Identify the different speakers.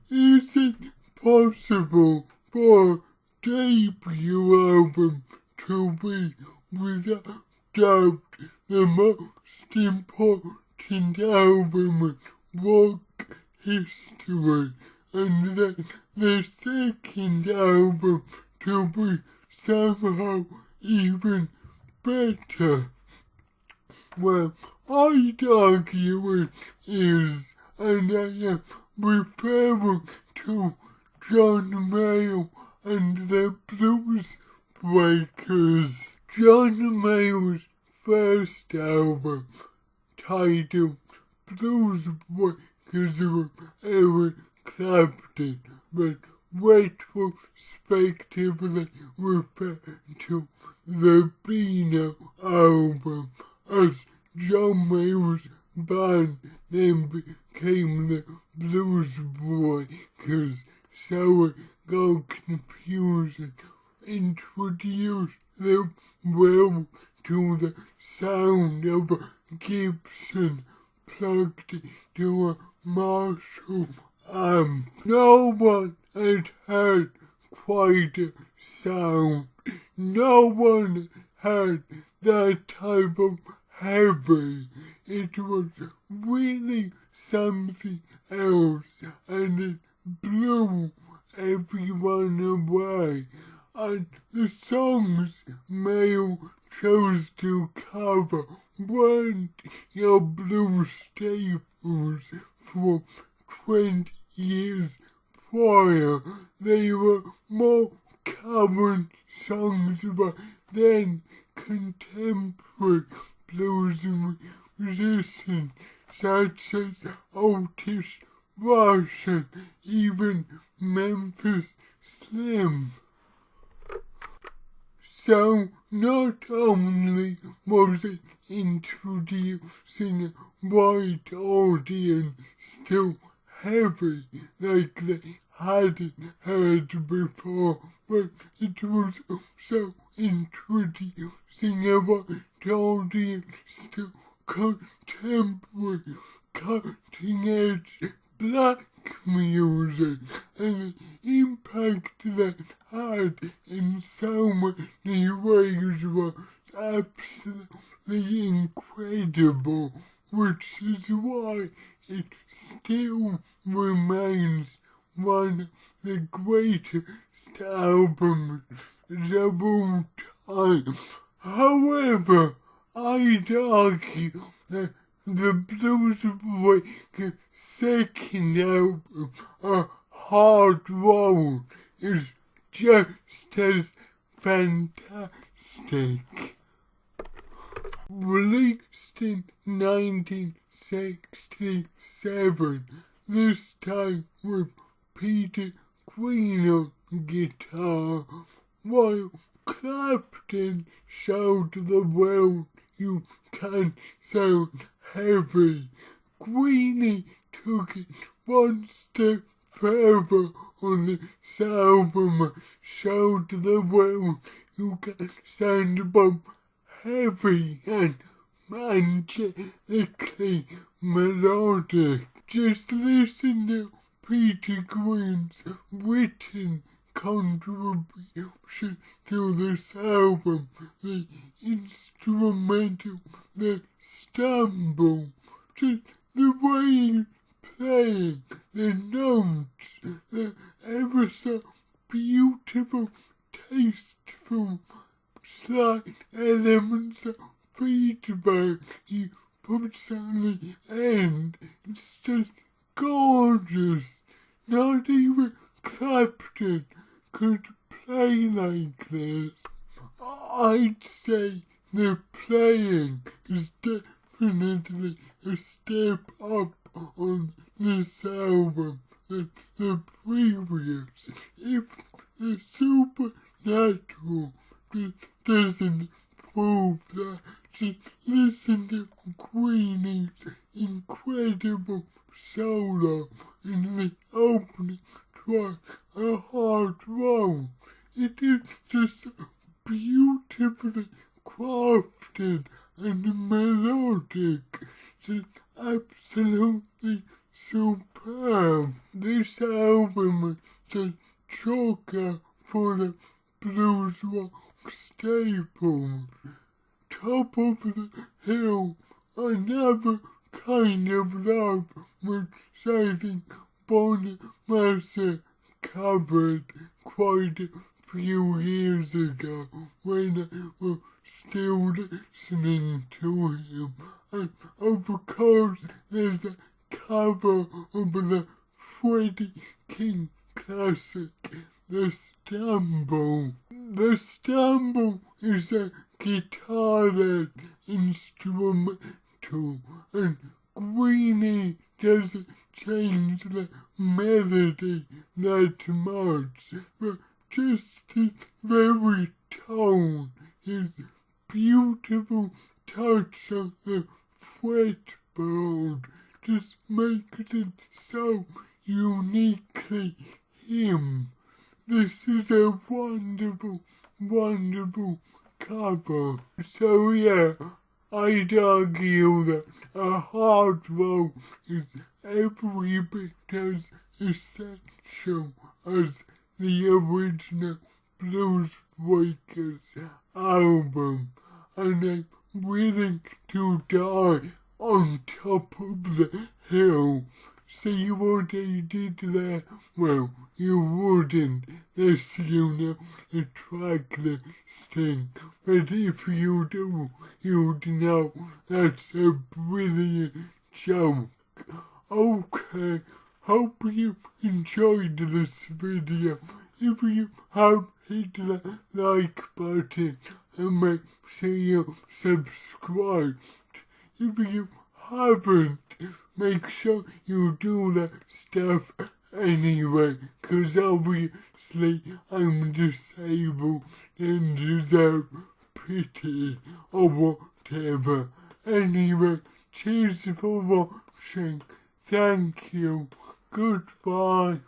Speaker 1: Is it possible for a debut album to be, without doubt, the most important album in rock history, and then the second album to be somehow even better? Well, I'd argue it is, and I am referring to John Mayall and the Blues Breakers. John Mayall's first album, titled Blues Breakers with Eric Clapton, but retrospectively referred to the Beano album, as John Mayall's band then became the Blues Breakers, so it got confusing. Introduced them well to the sound of a Gibson plugged into a Marshall amp. No one had heard quite a sound. No one had that type of heavy. It was really something else, and it blew everyone away. And the songs Mayall chose to cover weren't your blues staples from 20 years prior. They were more current songs about then contemporary blues musicians such as Otis Rush and even Memphis Slim. So not only was it introducing a wide audience to heavy like they hadn't heard before, but it was also introducing a wide audience to contemporary, cutting-edge black music, and the impact that had in so many ways was absolutely incredible, which is why it still remains one of the greatest albums of all time. However, I'd argue that the Blues Breakers' second album, A Hard Road, is just as fantastic. Released in 1967, this time with Peter Green on guitar, while Clapton showed the world you can sound heavy, Greenie took it one step further on this album and showed the world you can sound both heavy and angelically melodic. Just listen to Peter Green's written contribution to this album, the instrumental, the stumble, just the way he's playing, the notes, the ever so beautiful, tasteful, slight elements of feedback he puts on the end. It's just gorgeous. Not even Clapton could play like this. I'd say the playing is definitely a step up on this album than the previous. If the supernatural doesn't prove that, just listen to Greenie's incredible solo in the opening track, A Hard Road. It is just so beautifully crafted and melodic, just absolutely superb. This this album is a choker for the blues rock staples. Top of the Hill, another kind of love, which I think Bon Mercer covered quite a few years ago when I was still listening to him. And of course there's a cover of the Freddie King classic, The Stumble. The Stumble is a guitar-led instrumental, and Greenie doesn't change the melody that much, but just his very tone, his beautiful touch of the fretboard just makes it so uniquely him. This is a wonderful, wonderful cover. So yeah, I'd argue that a hard roll is every bit as essential as the original Blues Breakers album, and I'm willing to die on top of the hill. See what I did there? Well, you wouldn't, unless you know the track listing, but if you do, you'd know that's a brilliant joke. Okay, hope you enjoyed this video. If you have, hit the like button and make sure you're subscribed. If you haven't, make sure you do that stuff anyway, cause obviously I'm disabled and deserve pity or whatever. Anyway, cheers for watching. Thank you. Goodbye.